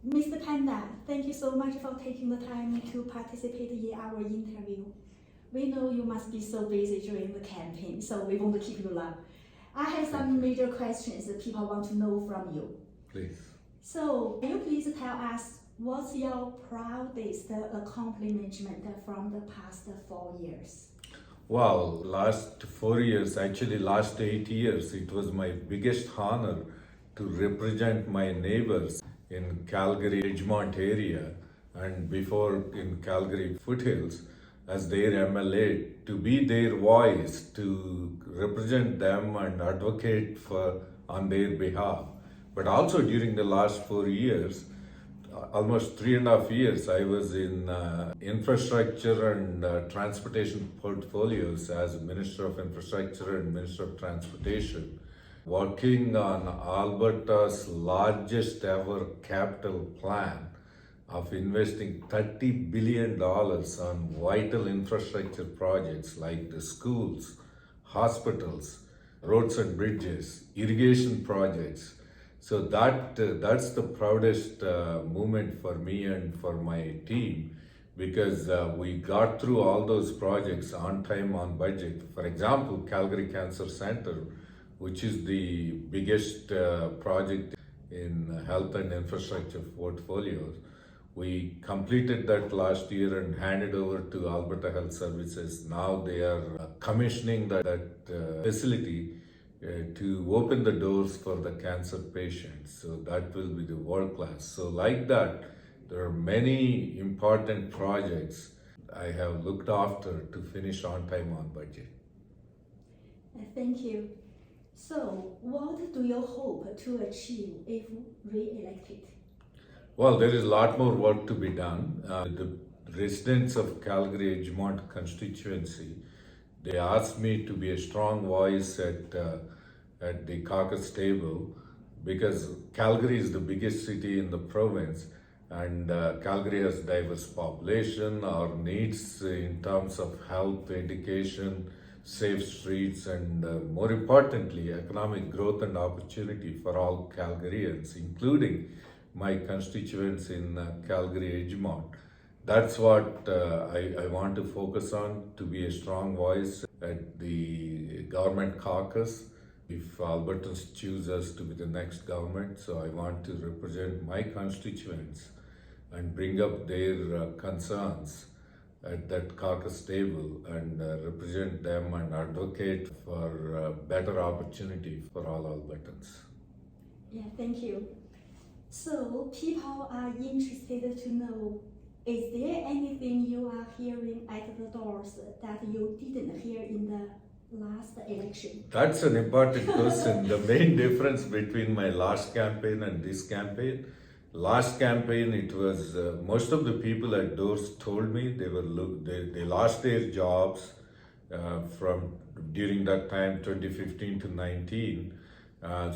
Mr. Panda, thank you so much for taking the time to participate in our interview. We know you must be so busy during the campaign, so we won't keep you long. I have some major questions that people want to know from you. Please. So, can you please tell us what's your proudest accomplishment from the past 4 years? Well, last 4 years, actually last 8 years, it was my biggest honor to represent my neighbors in Calgary Edgemont area and before in Calgary foothills as their MLA, to be their voice, to represent them and advocate on their behalf. But also during the last 4 years, almost 3.5 years, I was in infrastructure and transportation portfolios as Minister of Infrastructure and Minister of Transportation, working on Alberta's largest ever capital plan of investing $30 billion on vital infrastructure projects like the schools, hospitals, roads and bridges, irrigation projects. So that's the proudest moment for me and for my team, because we got through all those projects on time, on budget. For example, Calgary Cancer Center, which is the biggest project in health and infrastructure portfolios, we completed that last year and handed over to Alberta Health Services. Now they are commissioning that facility to open the doors for the cancer patients. So that will be the world class. So like that, there are many important projects I have looked after to finish on time, on budget. Thank you. So, what do you hope to achieve if re-elected? Well, there is a lot more work to be done. The residents of Calgary Edgemont constituency, they asked me to be a strong voice at the caucus table, because Calgary is the biggest city in the province, and Calgary has diverse population. Our needs in terms of health, education, safe streets, and more importantly, economic growth and opportunity for all Calgarians, including my constituents in Calgary Edgemont. That's what I want to focus on, to be a strong voice at the government caucus if Albertans choose us to be the next government. So I want to represent my constituents and bring up their concerns at that caucus table and represent them and advocate for better opportunity for all Albertans. Yeah, thank you. So people are interested to know, is there anything you are hearing at the doors that you didn't hear in the last election? That's an important question. The main difference between my last campaign and this campaign, last campaign, it was most of the people at doors told me they lost their jobs from during that time 2015 to 19.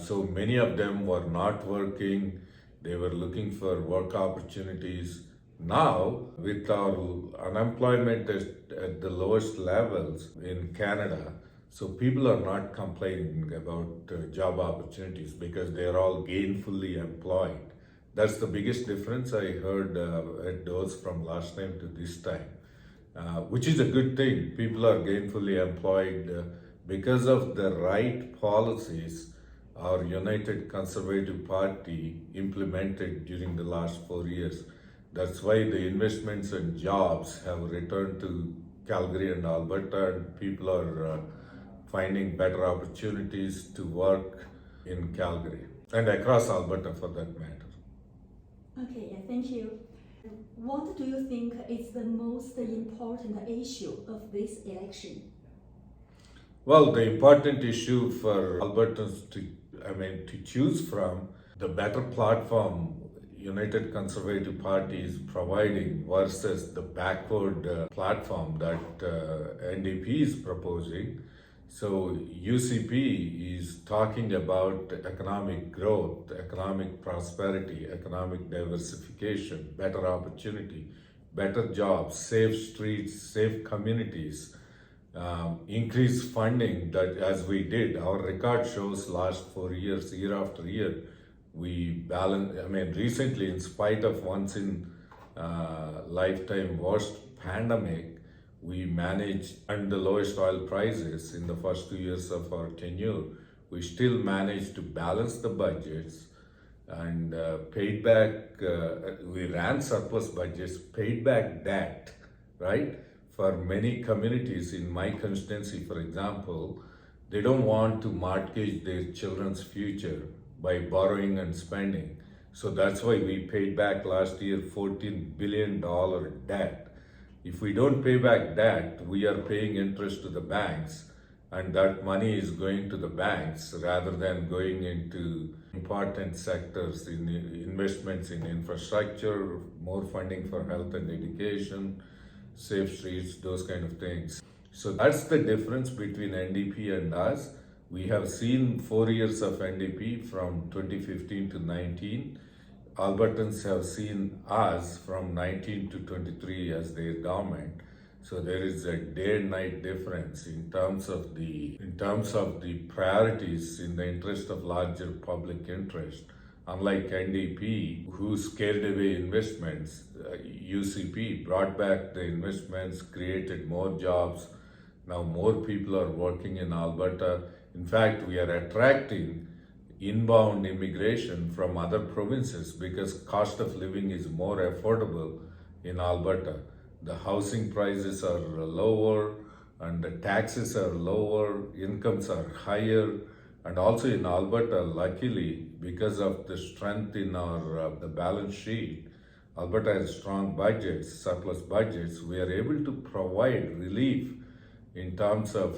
So many of them were not working. They were looking for work opportunities. Now, with our unemployment at the lowest levels in Canada, so people are not complaining about job opportunities because they are all gainfully employed. That's the biggest difference I heard at those from last time to this time, which is a good thing. People are gainfully employed because of the right policies our United Conservative Party implemented during the last 4 years. That's why the investments and jobs have returned to Calgary and Alberta, and people are finding better opportunities to work in Calgary and across Alberta for that matter. Okay, yeah, thank you. What do you think is the most important issue of this election? Well, the important issue for Albertans to choose from, the better platform United Conservative Party is providing versus the backward platform that NDP is proposing. So UCP is talking about economic growth, economic prosperity, economic diversification, better opportunity, better jobs, safe streets, safe communities, increased funding that as we did. Our record shows last 4 years, year after year, We balance, recently, in spite of once in lifetime worst pandemic, we managed, and the lowest oil prices in the first 2 years of our tenure, we still managed to balance the budgets and paid back, we ran surplus budgets, paid back debt, right? For many communities in my constituency, for example, they don't want to mortgage their children's future by borrowing and spending. So that's why we paid back last year $14 billion debt. If we don't pay back debt, we are paying interest to the banks, and that money is going to the banks rather than going into important sectors in investments in infrastructure, more funding for health and education, safe streets, those kind of things. So that's the difference between NDP and us. We have seen 4 years of NDP from 2015 to 19. Albertans have seen us from 19 to 23 as their government. So there is a day and night difference in terms of the priorities in the interest of larger public interest. Unlike NDP, who scared away investments, UCP brought back the investments, created more jobs. Now more people are working in Alberta. In fact, we are attracting inbound immigration from other provinces because cost of living is more affordable in Alberta. The housing prices are lower and the taxes are lower, incomes are higher. And also in Alberta, luckily, because of the strength in our the balance sheet, Alberta has strong budgets, surplus budgets. We are able to provide relief in terms of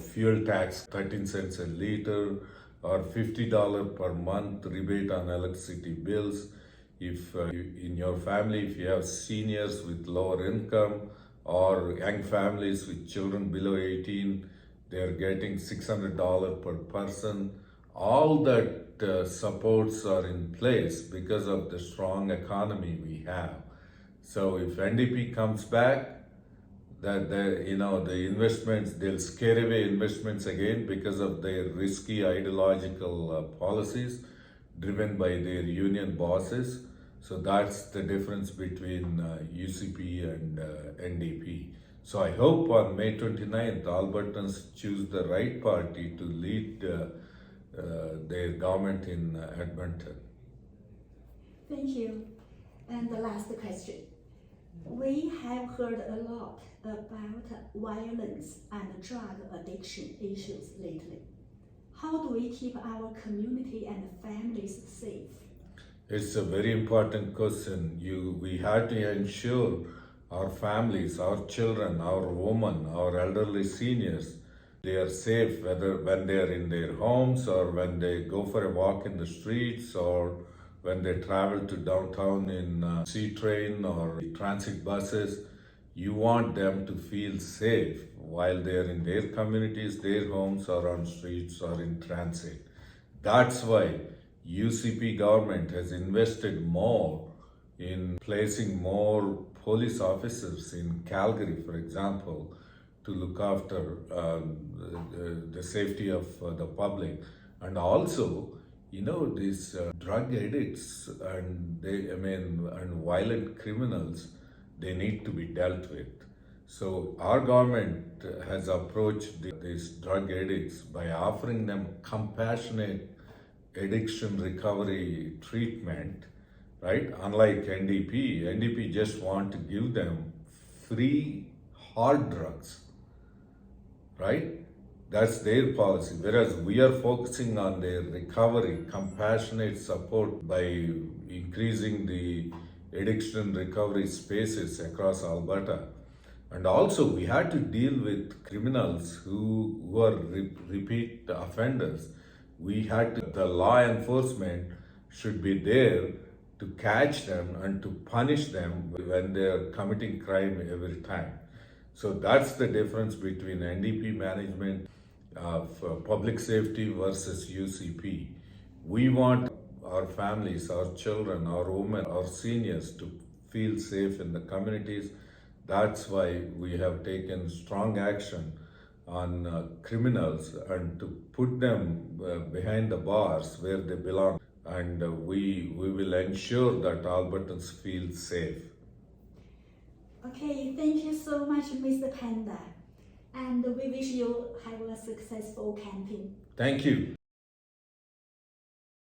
fuel tax, 13 cents a liter, or $50 per month rebate on electricity bills. If in your family, if you have seniors with lower income or young families with children below 18, they're getting $600 per person. All that supports are in place because of the strong economy we have. So if NDP comes back, that the investments, they'll scare away investments again because of their risky ideological policies driven by their union bosses. So that's the difference between UCP and NDP. So I hope on May 29th, Albertans choose the right party to lead their government in Edmonton. Thank you. And the last question. We have heard a lot about violence and drug addiction issues lately. How do we keep our community and families safe? It's a very important question. We have to ensure our families, our children, our women, our elderly seniors, they are safe, whether when they are in their homes or when they go for a walk in the streets or when they travel to downtown in C-train or transit buses. You want them to feel safe while they are in their communities, their homes, or on streets or in transit. That's why UCP government has invested more in placing more police officers in Calgary, for example, to look after the safety of the public. And also, these drug addicts and violent criminals, they need to be dealt with. So our government has approached these drug addicts by offering them compassionate addiction recovery treatment, right? Unlike NDP just want to give them free hard drugs, right? That's their policy. Whereas we are focusing on their recovery, compassionate support by increasing the addiction recovery spaces across Alberta. And also we had to deal with criminals who are repeat offenders. The law enforcement should be there to catch them and to punish them when they are committing crime every time. So that's the difference between NDP management of public safety versus UCP. We want our families, our children, our women, our seniors to feel safe in the communities. That's why we have taken strong action on criminals and to put them behind the bars where they belong. and we will ensure that Albertans feel safe. Okay, thank you so much, Mr. Panda. And we wish you have a successful campaign. Thank you.